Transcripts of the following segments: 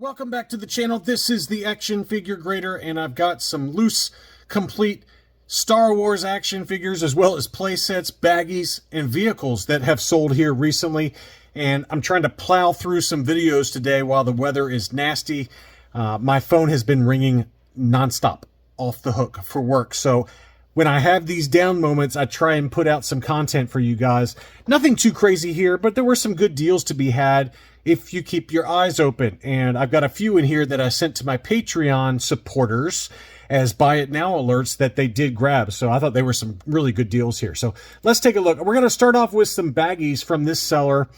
Welcome back to the channel. This is the Action Figure Grader, and I've got some loose, complete Star Wars action figures, as well as playsets, baggies, and vehicles that have sold here recently. And I'm trying to plow through some videos today while the weather is nasty. My phone has been ringing nonstop, off the hook for work. So when I have these down moments, I try and put out some content for you guys. Nothing too crazy here, but there were some good deals to be had if you keep your eyes open. And I've got a few in here that I sent to my Patreon supporters as Buy It Now alerts that they did grab. So I thought they were some really good deals here. So let's take a look. We're going to start off with some baggies from this seller.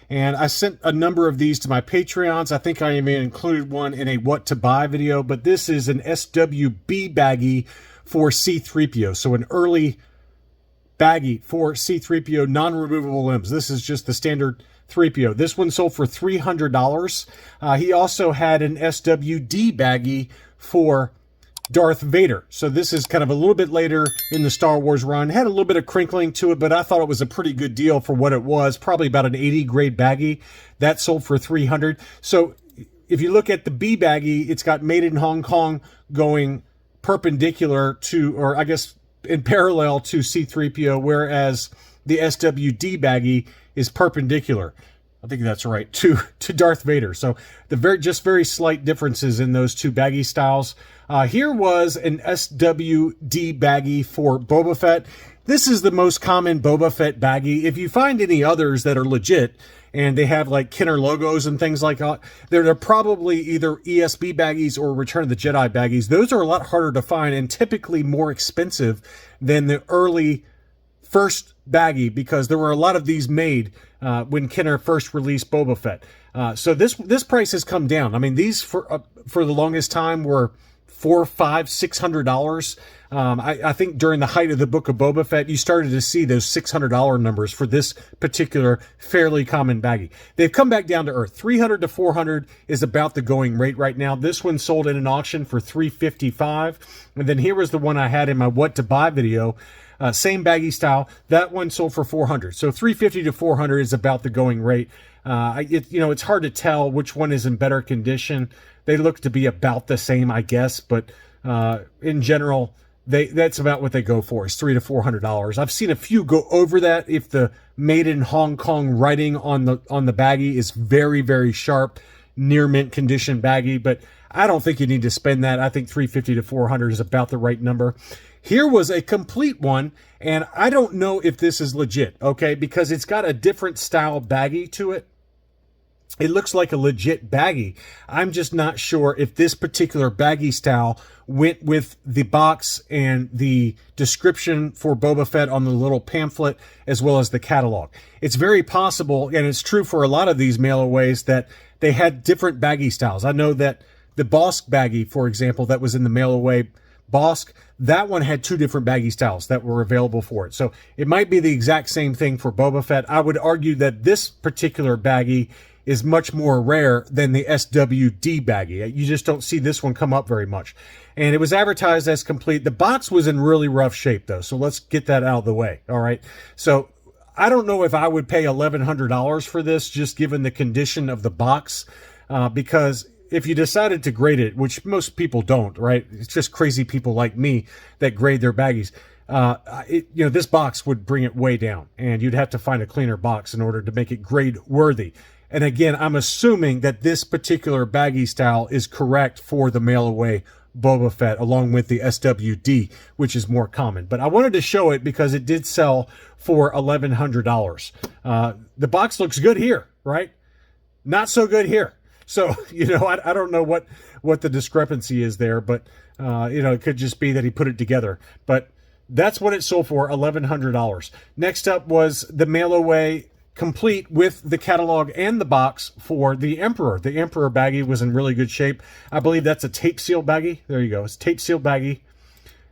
And I sent a number of these to my Patreons. I think I even included one in a what to buy video, but this is an SWB baggie for C-3PO. So an early baggie for C-3PO non-removable limbs. This is just the standard 3PO. This one sold for $300. He also had an SWD baggie for Darth Vader. So this is kind of a little bit later in the Star Wars run. Had a little bit of crinkling to it, but I thought it was a pretty good deal for what it was. Probably about an 80 grade baggie. That sold for $300. So if you look at the B baggie, it's got made in Hong Kong going perpendicular to, or I guess in parallel to C-3PO, whereas the SWD baggie is perpendicular. I think that's right, to Darth Vader. So the very slight differences in those two baggie styles. Here was an SWD baggie for Boba Fett. This is the most common Boba Fett baggie. If you find any others that are legit and they have like Kenner logos and things like that, they're probably either ESB baggies or Return of the Jedi baggies. Those are a lot harder to find and typically more expensive than the early first baggie, because there were a lot of these made when Kenner first released Boba Fett. So this price has come down. I mean, these for the longest time were $400, $500, $600. I think during the height of the Book of Boba Fett, you started to see those $600 numbers for this particular fairly common baggie. They've come back down to earth. $300 to $400 is about the going rate right now. This one sold in an auction for $355. And then here was the one I had in my what to buy video. Same baggie style. That one sold for $400. So $350 to $400 is about the going rate. It's hard to tell which one is in better condition. They look to be about the same, I guess, but in general, that's about what they go for, is $300 to $400. I've seen a few go over that if the made in Hong Kong writing on the baggie is very sharp, near mint condition baggie, but I don't think you need to spend that. I think $350 to $400 is about the right number. Here was a complete one, and I don't know if this is legit, okay, because it's got a different style baggie to it. It looks like a legit baggie. I'm just not sure if this particular baggie style went with the box and the description for Boba Fett on the little pamphlet, as well as the catalog. It's very possible, and it's true for a lot of these mail-aways, that they had different baggie styles. I know that the Bosk baggie, for example, that was in the mail-away Bosk, that one had two different baggie styles that were available for it. So it might be the exact same thing for Boba Fett. I would argue that this particular baggie is much more rare than the SWD baggie. You just don't see this one come up very much. And it was advertised as complete. The box was in really rough shape, though, so let's get that out of the way, all right? So I don't know if I would pay $1,100 for this, just given the condition of the box, because if you decided to grade it, which most people don't, right? It's just crazy people like me that grade their baggies. This box would bring it way down, and you'd have to find a cleaner box in order to make it grade worthy. And again, I'm assuming that this particular baggie style is correct for the mail-away Boba Fett, along with the SWD, which is more common. But I wanted to show it because it did sell for $1,100. The box looks good here, right? Not so good here. So, I don't know what the discrepancy is there, but, it could just be that he put it together. But that's what it sold for, $1,100. Next up was the mail-away complete with the catalog and the box for the Emperor. The Emperor baggie was in really good shape. I believe that's a tape seal baggie. There you go. It's tape seal baggie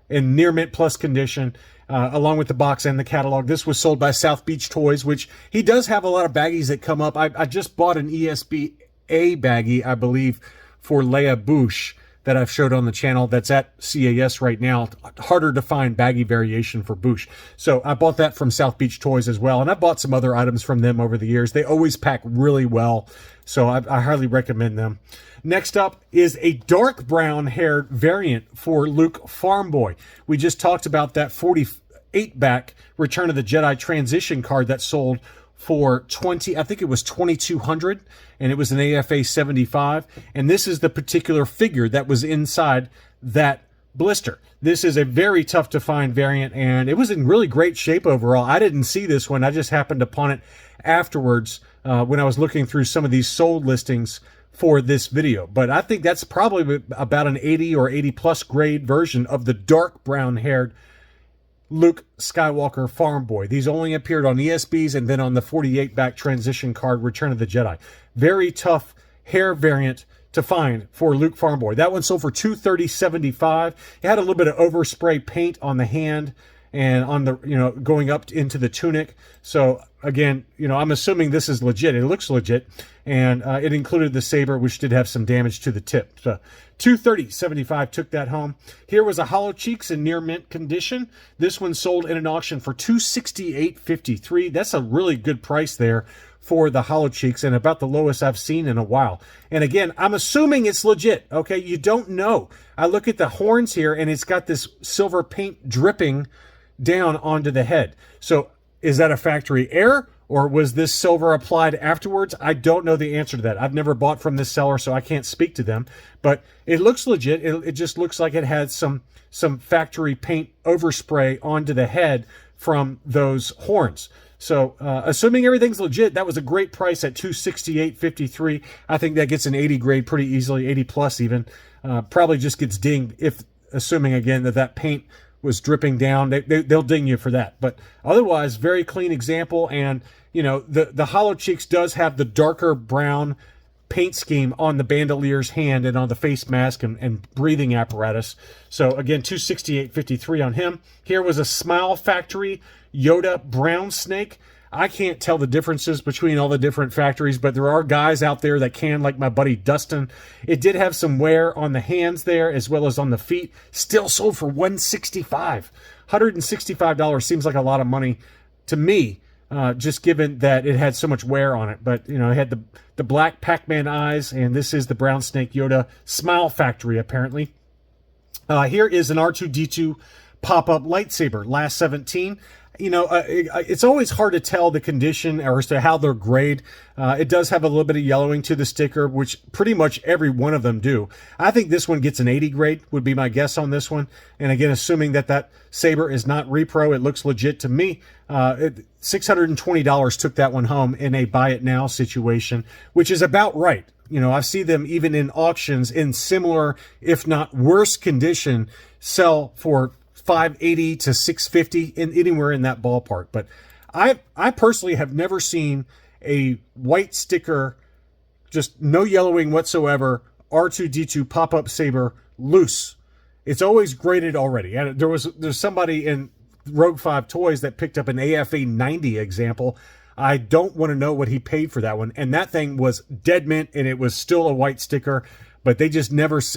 in near mint plus condition, along with the box and the catalog. This was sold by South Beach Toys, which he does have a lot of baggies that come up. I just bought an ESB A baggie, I believe, for Leia Bouche that I've showed on the channel that's at CAS right now. Harder to find baggy variation for Bouche. So I bought that from South Beach Toys as well. And I bought some other items from them over the years. They always pack really well. So I highly recommend them. Next up is a dark brown haired variant for Luke Farm Boy. We just talked about that 48 back Return of the Jedi transition card that sold for I think it was $2,200, and it was an AFA 75. And this is the particular figure that was inside that blister. This is a very tough to find variant, and it was in really great shape overall. I didn't see this one. I just happened upon it afterwards when I was looking through some of these sold listings for this video. But I think that's probably about an 80 or 80 plus grade version of the dark brown haired Luke Skywalker Farm Boy. These only appeared on ESBs and then on the 48 back transition card Return of the Jedi. Very tough hair variant to find for Luke Farm Boy. That one sold for $230.75. It had a little bit of overspray paint on the hand and on the, going up into the tunic. So again, I'm assuming this is legit. It looks legit. And it included the saber, which did have some damage to the tip. So $230.75 took that home. Here was a Hollow Cheeks in near mint condition. This one sold in an auction for $268.53. That's a really good price there for the Hollow Cheeks, and about the lowest I've seen in a while. And again, I'm assuming it's legit, okay? You don't know. I look at the horns here, and it's got this silver paint dripping down onto the head. So is that a factory error, or was this silver applied afterwards? I don't know the answer to that. I've never bought from this seller, so I can't speak to them. But it looks legit. It just looks like it had some factory paint overspray onto the head from those horns. So assuming everything's legit, that was a great price at $268.53. I think that gets an 80 grade pretty easily, 80 plus even. Probably just gets dinged if, assuming again that paint was dripping down. They'll ding you for that. But otherwise, very clean example. And, the Hollow Cheeks does have the darker brown paint scheme on the bandoleer's hand and on the face mask and breathing apparatus. So again, $268.53 on him. Here was a Smile Factory Yoda brown snake. I can't tell the differences between all the different factories, but there are guys out there that can, like my buddy Dustin. It did have some wear on the hands there as well as on the feet. Still sold for $165. $165 seems like a lot of money to me, just given that it had so much wear on it. But, it had the black Pac-Man eyes, and this is the brown snake Yoda Smile Factory, apparently. Here is an R2-D2 pop-up lightsaber, last 17. It's always hard to tell the condition or as to how they're grade. It does have a little bit of yellowing to the sticker, which pretty much every one of them do. I think this one gets an 80 grade, would be my guess on this one. And again, assuming that saber is not repro, it looks legit to me. $620 took that one home in a buy it now situation, which is about right. I see them even in auctions in similar, if not worse condition, sell for $580 to $650 anywhere in that ballpark. But I personally have never seen a white sticker, just no yellowing whatsoever, R2-D2 pop-up saber loose. It's always graded already. And there's somebody in Rogue 5 Toys that picked up an AFA 90 example. I don't want to know what he paid for that one. And that thing was dead mint, and it was still a white sticker. But they just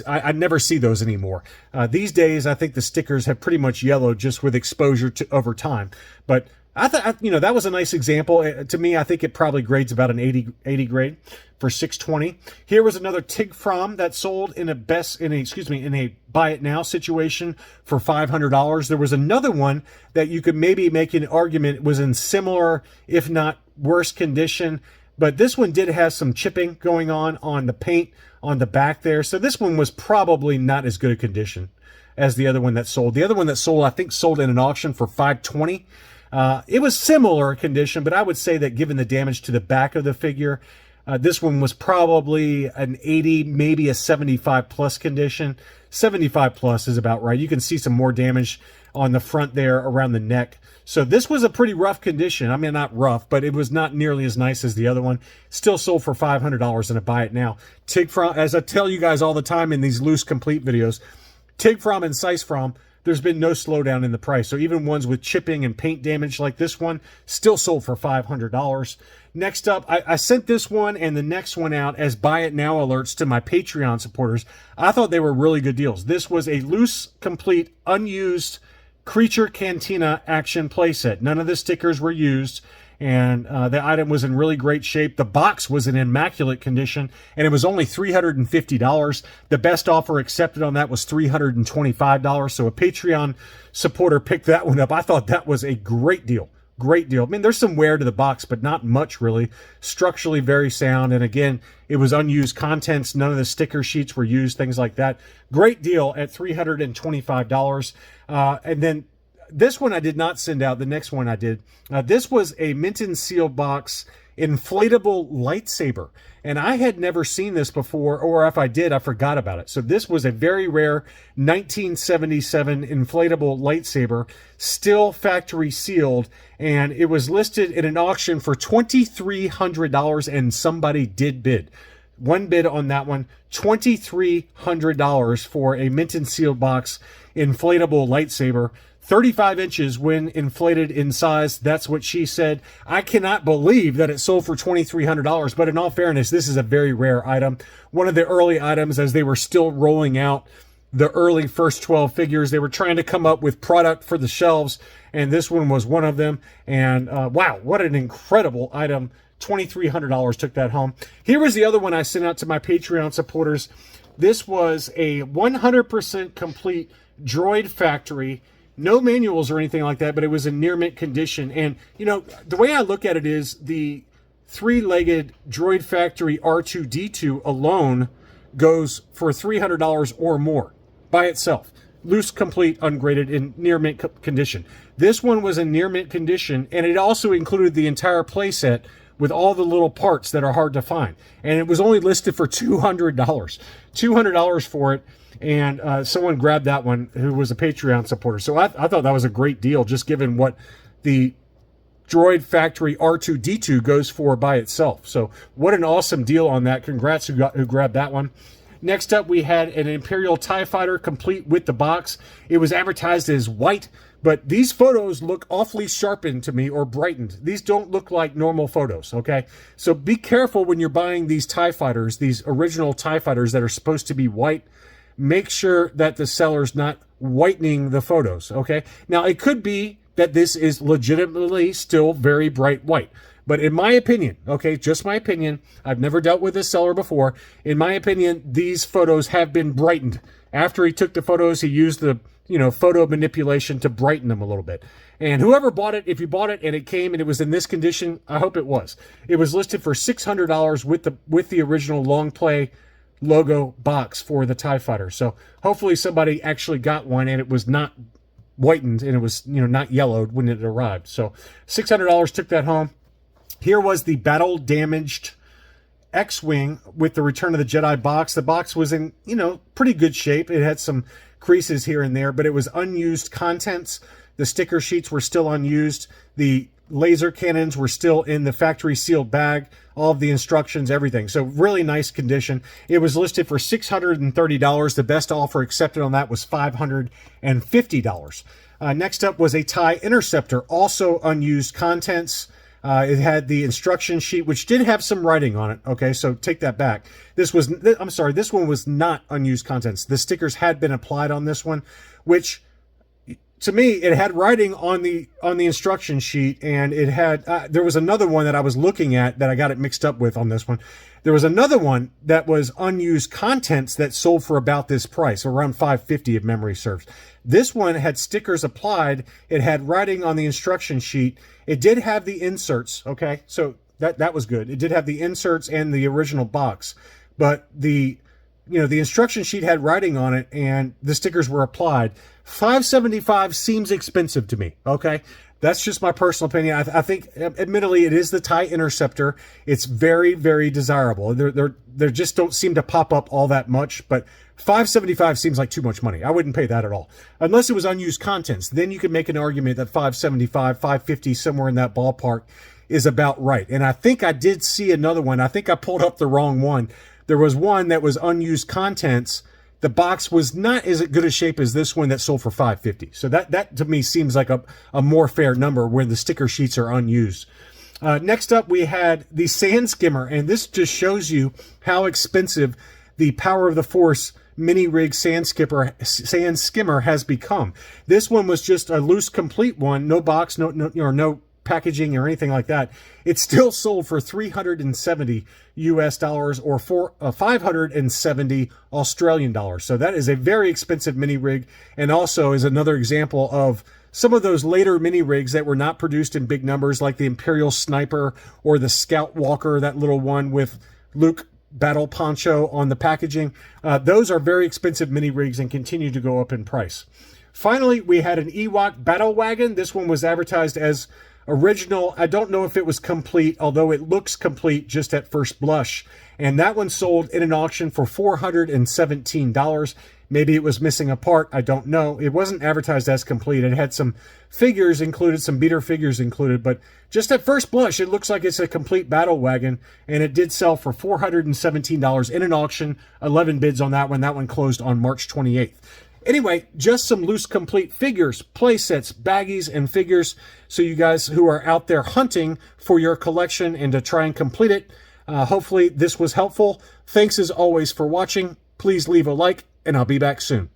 I never see those anymore. These days, I think the stickers have pretty much yellowed just with exposure over time. But I thought, that was a nice example. To me, I think it probably grades about an 80 grade for $620. Here was another Tig From that sold in a buy it now situation for $500. There was another one that you could maybe make an argument was in similar, if not worse condition. But this one did have some chipping going on the paint on the back there. So this one was probably not as good a condition as the other one that sold. The other one that sold, I think, sold in an auction for $520. It was similar condition, but I would say that given the damage to the back of the figure, this one was probably an 80, maybe a 75 plus condition. 75 plus is about right. You can see some more damage on the front there around the neck. So this was a pretty rough condition. I mean, not rough, but it was not nearly as nice as the other one. Still sold for $500 in a buy it now. Tig From, as I tell you guys all the time in these loose complete videos, Tig From and Size From there's been no slowdown in the price. So even ones with chipping and paint damage like this one still sold for $500. Next up, I sent this one and the next one out as buy it now alerts to my Patreon supporters. I thought they were really good deals. This was a loose, complete, unused Creature Cantina action playset. None of the stickers were used, and the item was in really great shape. The box was in immaculate condition, and it was only $350. The best offer accepted on that was $325, so a Patreon supporter picked that one up. I thought that was a great deal. Great deal. I mean, there's some wear to the box, but not much really. Structurally very sound, and again, it was unused contents. None of the sticker sheets were used, things like that. Great deal at $325. And then this one I did not send out. The next one I did. This was a mint and seal box inflatable lightsaber. And I had never seen this before, or if I did, I forgot about it. So this was a very rare 1977 inflatable lightsaber, still factory sealed, and it was listed in an auction for $2,300, and somebody did bid. One bid on that one, $2,300 for a mint and seal box inflatable lightsaber. 35 inches when inflated in size. That's what she said. I cannot believe that it sold for $2,300, but in all fairness, this is a very rare item. One of the early items as they were still rolling out the early first 12 figures. They were trying to come up with product for the shelves, and this one was one of them. And wow, what an incredible item. $2,300 took that home. Here was the other one I sent out to my Patreon supporters. This was a 100% complete Droid factory. No manuals or anything like that, but it was in near mint condition. And, you know, the way I look at it is the three-legged Droid Factory R2-D2 alone goes for $300 or more by itself. Loose, complete, ungraded, in near mint condition. This one was in near mint condition, and it also included the entire playset with all the little parts that are hard to find. And it was only listed for $200. $200 for it. And someone grabbed that one who was a Patreon supporter. So I thought that was a great deal, just given what the Droid Factory R2-D2 goes for by itself. So what an awesome deal on that. Congrats who grabbed that one. Next up, we had an Imperial TIE Fighter complete with the box. It was advertised as white, but these photos look awfully sharpened to me, or brightened. These don't look like normal photos, okay? So be careful when you're buying these TIE Fighters, these original TIE Fighters that are supposed to be white. Make sure that the seller's not whitening the photos, okay? Now, it could be that this is legitimately still very bright white. But in my opinion, okay, just my opinion, I've never dealt with this seller before. In my opinion, these photos have been brightened. After he took the photos, he used the, photo manipulation to brighten them a little bit. And whoever bought it, if you bought it and it came and it was in this condition, I hope it was. It was listed for $600 with the original long play logo box for the TIE Fighter. So hopefully somebody actually got one and it was not whitened and it was, not yellowed when it arrived. So $600 took that home. Here was the battle damaged X-Wing with the Return of the Jedi box. The box was in, pretty good shape. It had some creases here and there, but it was unused contents. The sticker sheets were still unused. The laser cannons were still in the factory sealed bag. All of the instructions, everything. So really nice condition. It was listed for $630. The best offer accepted on that was $550. Next up was a TIE Interceptor, also unused contents. It had the instruction sheet, which did have some writing on it. Okay, so take that back. This one was not unused contents. The stickers had been applied on this one, which to me, it had writing on the instruction sheet, and it had, there was another one that I was looking at that I got it mixed up with on this one. There was another one that was unused contents that sold for about this price, around $550 if memory serves. This one had stickers applied. It had writing on the instruction sheet. It did have the inserts, okay? So that was good. It did have the inserts and the original box, but the instruction sheet had writing on it and the stickers were applied. $575 seems expensive to me, okay? That's just my personal opinion. I think, admittedly, it is the TIE Interceptor. It's very, very desirable. They just don't seem to pop up all that much, but $575 seems like too much money. I wouldn't pay that at all. Unless it was unused contents. Then you could make an argument that $575, $550, somewhere in that ballpark is about right. And I think I did see another one. I think I pulled up the wrong one. There was one that was unused contents The box was not as good a shape as this one that sold for $5.50. So that to me seems like a more fair number where the sticker sheets are unused. Next up, we had the Sand Skimmer, and this just shows you how expensive the Power of the Force mini rig sand skimmer has become. This one was just a loose, complete one, no box, no packaging or anything like that. It still sold for $370 US or for 570 Australian dollars. So that is a very expensive mini rig, and also is another example of some of those later mini rigs that were not produced in big numbers, like the Imperial Sniper or the Scout Walker, that little one with Luke battle poncho on the packaging. Those are very expensive mini rigs and continue to go up in price. Finally, we had an Ewok Battle Wagon. This one was advertised as original. I don't know if it was complete, although it looks complete just at first blush. And that one sold in an auction for $417. Maybe it was missing a part. I don't know. It wasn't advertised as complete. It had some figures included, some beater figures included, but just at first blush, it looks like it's a complete battle wagon, and it did sell for $417 in an auction. 11 bids on that one. That one closed on March 28th. Anyway, just some loose complete figures, play sets, baggies, and figures, so you guys who are out there hunting for your collection and to try and complete it, hopefully this was helpful. Thanks as always for watching. Please leave a like, and I'll be back soon.